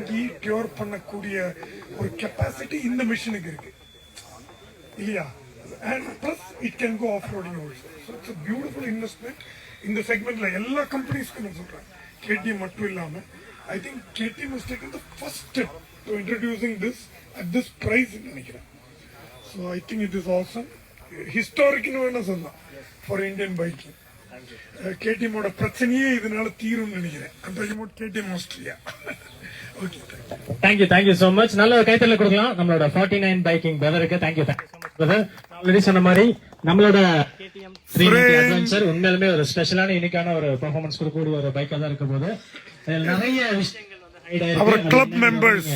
வாங்கி கியூர் பண்ணக்கூடிய ஒரு கெப்பாசிட்டி இந்த மிஷினுக்கு இருக்கு இல்லையா? And plus it can go off-roading also. So it's a beautiful investment. இந்த செக்மெண்ட்ல எல்லா கம்பெனிஸ்க்கும் நான் சொல்றேன், KTM மட்டும் இல்லாம I think KTM has taken the first step to introducing this at this price நினைக்கிறேன். So I think it is awesome. ஹிஸ்டாரிக்னு வேணா சொல்லலாம் for Indian biking. KTM ஓட பிரச்சனையே இதனால தீரும்னு நினைக்கிறேன். அந்த KTM Australia. Okay, thank you so much. நல்ல ஒரு கைத்தறல கொடுக்கலாம் நம்மளோட 49 பைக்கிங் பிரதருக்கு. Thank you so much brother. Already சொன்ன மாதிரி நம்மளோட KTM 390 அட்வென்ச்சர் உண்மையிலுமே ஒரு ஸ்பெஷலான யூனிக்கான ஒரு பெர்ஃபார்மன்ஸ் கொடுக்கக்கூடிய ஒரு பைக்கா தான் இருக்க போது. நிறைய விஷயங்கள் வந்து ஹைட் ஆயிருக்கு. அவர் club members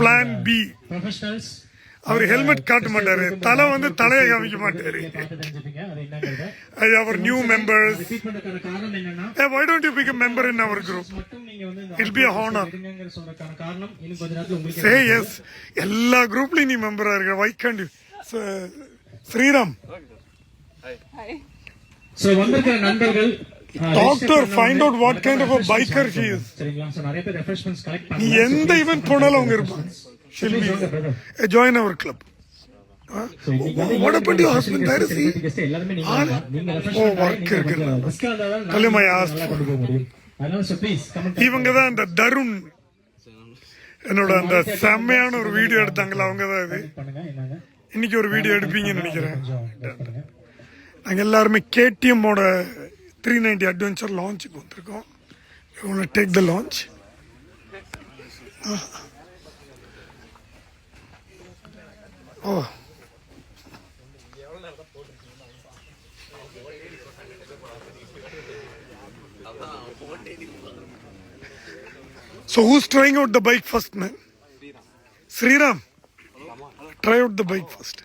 plan B professionals அவர் ஹெல்மெட் காட்ட மாட்டாரு, தலை வந்து தலையை காமிக்க மாட்டாரு. Our new members, hey, why don't you become a member in our group? It'll be a honor. Say yes. எல்லா குரூப்லயும் நீ மெம்பரா இருக்க. Why can't you? Sriram, so வந்திருக்கிற நண்பர்கள் Doctor, find out what kind of a biker she is. நீ எந்த event போனாலும் அவங்க இருப்பாங்க. She'll be join our club. What happened to your husband? There is he. Oh, work irukku. Tell him I asked for. இவங்க தான் இந்த தருண் என்னோட அந்த செம்மையான ஒரு வீடியோ எடுத்தாங்களா, அவங்க தான் இது. இன்னைக்கு ஒரு வீடியோ எடுப்பீங்கன்னு நினைக்கிறேன். நாங்க எல்லாருமே KTM ஓட 390 அட்வென்ச்சர் லான்ச்சுக்கு வந்திருக்கோம். We want to take the launch. Oh. So who's trying out the bike first, man? Sriram. Try out the bike first.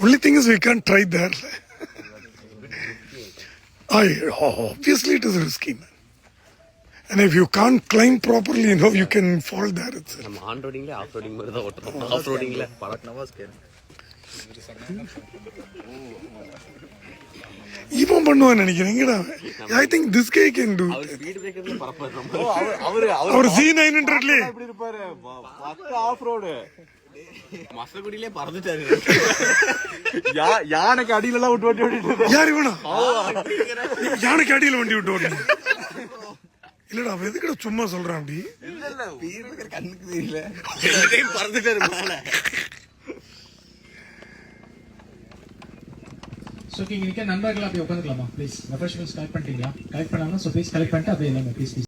Only thing is we can't try there. Obviously it is risky, man. And if you can't climb properly, you can fall there itself. நம்ம on ரோடிங்ல off roading மாதிரி தான் ஓட்டணும். Off ரோடிங்ல பழக்கனவா scare இவன் பண்ணுவான்னு நினைக்கிறேங்கடா. I think this guy can do. அவர் ஸ்பீட் பிரேக்கர்ல பறப்பாரு. அவர் Z900 ல இப்படி இருப்பாரு. பக்கா ஆஃப் ரோட் மசகுடியிலே பறந்துட்டாரு. யானைக்கு அடியில எல்லாம் விட்டு ஓட்டிட்டு யார் இவனா? யானைக்கு அடியில வண்டி விட்டு ஓட்டி இல்லடா, அவன் எதுக்கட சும்மா சொல்றான் அப்படி? கண்ணுக்கு தெரியல, பறந்துட்டாரு மேல. சோ இங்க நண்பர்கள் அப்படியே உட்காந்துக்கலாமா ப்ளீஸ்? ரெஃப்ரெஷ்மெண்ட்ஸ் கலெக்ட் பண்ணிட்டீங்களா? கலெக்ட் பண்ணாலும் ஸோ ப்ளீஸ் கலெக்ட் பண்ணிட்டு அப்படியே எல்லாமே ப்ளீஸ்.